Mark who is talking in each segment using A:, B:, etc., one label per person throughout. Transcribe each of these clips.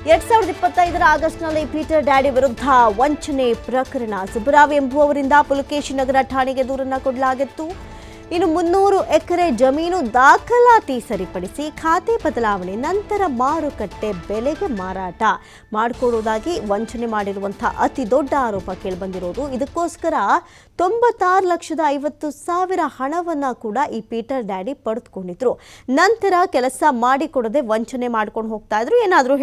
A: 2025 ಆಗಸ್ಟ್ನಲ್ಲಿ Peter daddy ವಿರುದ್ಧ ವಂಚನೆ ಪ್ರಕರಣ. ಸುಬ್ಬರಾವ್ ಎಂಬುವವರಿಂದ ಪುಲಕೇಶಿ ನಗರ ಠಾಣೆಗೆ ದೂರನ್ನು ಕೊಡಲಾಗಿತ್ತು. ಇನ್ನು 300 ಎಕರೆ ಜಮೀನು ದಾಖಲಾತಿ ಸರಿಪಡಿಸಿ ಖಾತೆ ಬದಲಾವಣೆ ನಂತರ ಮಾರುಕಟ್ಟೆ ಬೆಲೆಗೆ ಮಾರಾಟ ಮಾಡಿಕೊಡುವುದಾಗಿ ವಂಚನೆ ಮಾಡಿರುವಂತಹ ಅತಿ ದೊಡ್ಡ ಆರೋಪ ಕೇಳಿಬಂದಿರೋದು. ಇದಕ್ಕೋಸ್ಕರ 96,50,000 ಹಣವನ್ನು ಕೂಡ ಈ ಪೀಟರ್ ಡ್ಯಾಡಿ ಪಡೆದುಕೊಂಡಿದ್ರು. ನಂತರ ಕೆಲಸ ಮಾಡಿಕೊಡದೆ ವಂಚನೆ ಮಾಡ್ಕೊಂಡು ಹೋಗ್ತಾ ಇದ್ರು. ಏನಾದರೂ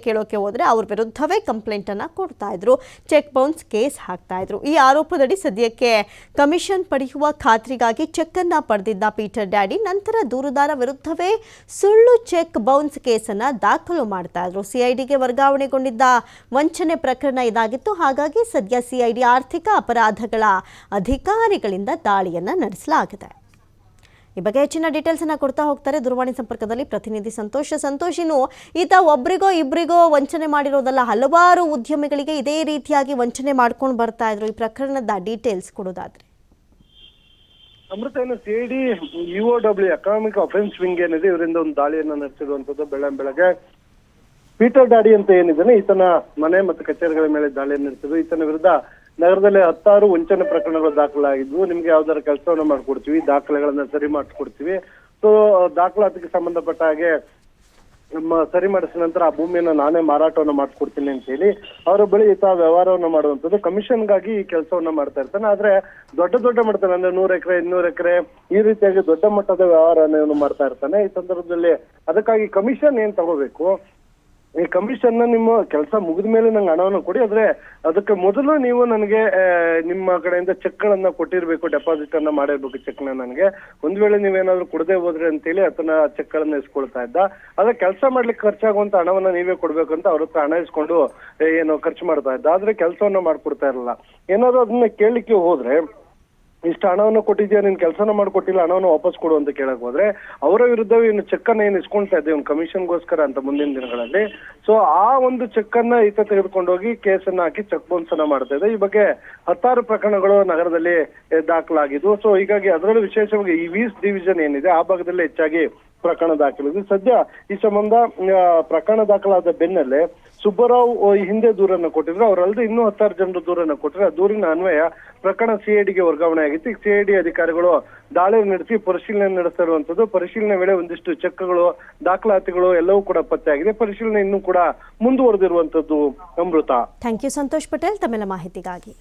A: ಕೇಳೋಕೆ ಹೋದ್ರೆ ಅವ್ರ ವಿರುದ್ಧವೇ ಕಂಪ್ಲೇಂಟ್ ಅನ್ನ ಕೊಡ್ತಾ ಇದ್ರು, ಚೆಕ್ ಬೌನ್ಸ್ ಕೇಸ್ ಹಾಕ್ತಾ ಇದ್ರು. ಈ ಆರೋಪದಡಿ ಸದ್ಯಕ್ಕೆ ಕಮಿಷನ್ ಪಡೆಯುವ ಖಾತ್ರಿಗಾಗಿ ಚೆಕ್ ಅನ್ನ ಪಡೆದಿದ್ದ ಪೀಟರ್ ಡ್ಯಾಡಿ ನಂತರ ದೂರುದಾರ ವಿರುದ್ಧವೇ ಸುಳ್ಳು ಚೆಕ್ ಬೌನ್ಸ್ ಕೇಸನ್ನು ದಾಖಲು ಮಾಡ್ತಾ ಇದ್ರು. ಸಿಐಡಿಗೆ ವರ್ಗಾವಣೆಗೊಂಡಿದ್ದ ವಂಚನೆ ಪ್ರಕರಣ ಇದಾಗಿತ್ತು. ಹಾಗಾಗಿ ಸದ್ಯ ಸಿಐಡಿ ಆರ್ಥಿಕ ಅಪರಾಧಗಳ ಅಧಿಕಾರಿಗಳಿಂದ ದಾಳಿಯನ್ನು ನಡೆಸಲಾಗಿದೆ. ಈ ಬಗ್ಗೆ ಹೆಚ್ಚಿನ ಡೀಟೇಲ್ಸ್ ಅನ್ನ ಕೊಡ್ತಾ ಹೋಗ್ತಾರೆ ದೂರವಾಣಿ ಸಂಪರ್ಕದಲ್ಲಿ ಪ್ರತಿನಿಧಿ ಸಂತೋಷ್. ಇನ್ನು ಈತ ಒಬ್ಬರಿಗೋ ಇಬ್ಬರಿಗೋ ವಂಚನೆ ಮಾಡಿರೋದಲ್ಲ, ಹಲವಾರು ಉದ್ಯಮಿಗಳಿಗೆ ಇದೇ ರೀತಿಯಾಗಿ ವಂಚನೆ ಮಾಡ್ಕೊಂಡು ಬರ್ತಾ ಇದ್ರು. ಈ ಪ್ರಕರಣದ ಡೀಟೇಲ್ಸ್ ಕೊಡೋದಾದ್ರೆ
B: ಅಮೃತ, ಏನು CID UOW economic offence wing ಏನಿದೆ, ಇವರಿಂದ ಒಂದು ದಾಳಿಯನ್ನ ನಡೆಸಿರುವಂತದ್ದು. ಬೆಳಗ್ಗೆ ಪೀಟರ್ ಡ್ಯಾಡಿ ಅಂತ ಏನಿದ್ದಾನೆ, ಈತನ ಮನೆ ಮತ್ತು ಕಚೇರಿಗಳ ಮೇಲೆ ದಾಳಿಯನ್ನು ನಡೆಸಿದ್ರು. ಈತನ ವಿರುದ್ಧ ನಗರದಲ್ಲಿ 10 ವಂಚನೆ ಪ್ರಕರಣಗಳು ದಾಖಲಾಗಿದ್ವು. ನಿಮ್ಗೆ ಯಾವ್ದಾರ ಕೆಲಸವನ್ನ ಮಾಡ್ಕೊಡ್ತೀವಿ, ದಾಖಲೆಗಳನ್ನ ಸರಿ ಮಾಡಿಸ್ಕೊಡ್ತೀವಿ. ಸೊ ದಾಖಲಾತಿಗೆ ಸಂಬಂಧಪಟ್ಟ ಹಾಗೆ ನಮ್ಮ ಸರಿ ಮಾಡಿಸಿದ ನಂತರ ಆ ಭೂಮಿಯನ್ನ ನಾನೇ ಮಾರಾಟವನ್ನ ಮಾಡ್ಕೊಡ್ತೀನಿ ಅಂತ ಹೇಳಿ ಅವರ ಬಳಿ ಈತ ವ್ಯವಹಾರವನ್ನ ಮಾಡುವಂಥದ್ದು. ಕಮಿಷನ್ಗಾಗಿ ಈ ಕೆಲಸವನ್ನ ಮಾಡ್ತಾ ಇರ್ತಾನೆ. ಆದ್ರೆ ದೊಡ್ಡ ಮಾಡ್ತಾನೆ, ಅಂದ್ರೆ 100 ಎಕರೆ 200 ಎಕರೆ ಈ ರೀತಿಯಾಗಿ ದೊಡ್ಡ ಮಟ್ಟದ ವ್ಯವಹಾರವನ್ನು ಮಾಡ್ತಾ ಇರ್ತಾನೆ. ಈ ಸಂದರ್ಭದಲ್ಲಿ ಅದಕ್ಕಾಗಿ ಕಮಿಷನ್ ಏನ್ ತಗೋಬೇಕು, ಈ ಕಮಿಷನ್ ನಿಮ್ಮ ಕೆಲಸ ಮುಗಿದ ಮೇಲೆ ನಂಗೆ ಹಣವನ್ನು ಕೊಡಿ, ಆದ್ರೆ ಅದಕ್ಕೆ ಮೊದಲು ನೀವು ನನಗೆ ನಿಮ್ಮ ಕಡೆಯಿಂದ ಚೆಕ್ ಗಳನ್ನ ಕೊಟ್ಟಿರ್ಬೇಕು, ಡೆಪಾಸಿಟ್ ಅನ್ನ ಮಾಡಿರ್ಬೇಕು ಚೆಕ್ ನ ನನಗೆ. ಒಂದ್ ವೇಳೆ ನೀವೇನಾದ್ರೂ ಕೊಡದೆ ಹೋದ್ರಿ ಅಂತೇಳಿ ಅದನ್ನ ಚೆಕ್ ಗಳನ್ನ ಇಸ್ಕೊಳ್ತಾ ಇದ್ದ. ಅದ ಕೆಲಸ ಮಾಡ್ಲಿಕ್ಕೆ ಖರ್ಚಾಗುವಂತ ಹಣವನ್ನ ನೀವೇ ಕೊಡ್ಬೇಕು ಅಂತ ಅವ್ರ ಹತ್ರ ಹಣ ಇಸ್ಕೊಂಡು ಏನು ಖರ್ಚು ಮಾಡ್ತಾ ಇದ್ದ. ಆದ್ರೆ ಕೆಲಸವನ್ನ ಮಾಡ್ಕೊಡ್ತಾ ಇರಲ್ಲ. ಏನಾದ್ರು ಅದನ್ನ ಕೇಳಲಿಕ್ಕೆ ಹೋದ್ರೆ, ಇಷ್ಟು ಹಣವನ್ನು ಕೊಟ್ಟಿದ್ಯಾ, ನೀನ್ ಕೆಲಸನ ಮಾಡ್ಕೊಟ್ಟಿಲ್ಲ, ಹಣವನ್ನು ವಾಪಸ್ ಕೊಡು ಅಂತ ಕೇಳಕ್ ಹೋದ್ರೆ ಅವರ ವಿರುದ್ಧ ಇನ್ನು ಚೆಕ್ ಅನ್ನ ಏನು ಇಸ್ಕೊಳ್ತಾ ಇದ್ದೆ ಒಂದು ಕಮಿಷನ್ಗೋಸ್ಕರ ಅಂತ ಮುಂದಿನ ದಿನಗಳಲ್ಲಿ. ಸೊ ಆ ಒಂದು ಚೆಕ್ ಅನ್ನ ಈತ ತೆಗೆದುಕೊಂಡೋಗಿ ಕೇಸನ್ನ ಹಾಕಿ ಚೆಕ್ ಬೌನ್ಸ್ ಅನ್ನ ಮಾಡ್ತಾ ಇದೆ. ಈ ಬಗ್ಗೆ 10 ಪ್ರಕರಣಗಳು ನಗರದಲ್ಲಿ ದಾಖಲಾಗಿದ್ವು. ಸೊ ಹೀಗಾಗಿ ಅದರಲ್ಲೂ ವಿಶೇಷವಾಗಿ ಈ ವೀಸ್ ಡಿವಿಷನ್ ಏನಿದೆ ಆ ಭಾಗದಲ್ಲಿ ಹೆಚ್ಚಾಗಿ ಪ್ರಕರಣ ದಾಖಲಿದೆ. ಸದ್ಯ ಈ ಸಂಬಂಧ ಪ್ರಕರಣ ದಾಖಲಾದ ಬೆನ್ನಲ್ಲೇ ಸುಬ್ಬರಾವ್ ಈ ಹಿಂದೆ ದೂರನ್ನ ಕೊಟ್ಟಿದ್ರು. ಅವರಲ್ಲದೆ ಇನ್ನೂ 10 ಜನರು ದೂರನ್ನ ಕೊಟ್ಟರೆ ಆ ದೂರಿನ ಅನ್ವಯ ಪ್ರಕರಣ ಸಿಐಡಿಗೆ ವರ್ಗಾವಣೆ ಆಗಿತ್ತು. ಈಗ ಸಿಐಡಿ ಅಧಿಕಾರಿಗಳು ದಾಳಿ ನಡೆಸಿ ಪರಿಶೀಲನೆ ನಡೆಸ್ತಾ ಇರುವಂತದ್ದು. ಪರಿಶೀಲನೆ ವೇಳೆ ಒಂದಿಷ್ಟು ಚೆಕ್ಗಳು, ದಾಖಲಾತಿಗಳು ಎಲ್ಲವೂ ಕೂಡ ಪತ್ತೆ ಆಗಿದೆ. ಪರಿಶೀಲನೆ ಇನ್ನೂ ಕೂಡ ಮುಂದುವರೆದಿರುವಂತದ್ದು. ಅಮೃತ.
A: ಥ್ಯಾಂಕ್ ಯು ಸಂತೋಷ್ ಪಟೇಲ್ ತಮ್ಮೆಲ್ಲ ಮಾಹಿತಿಗಾಗಿ.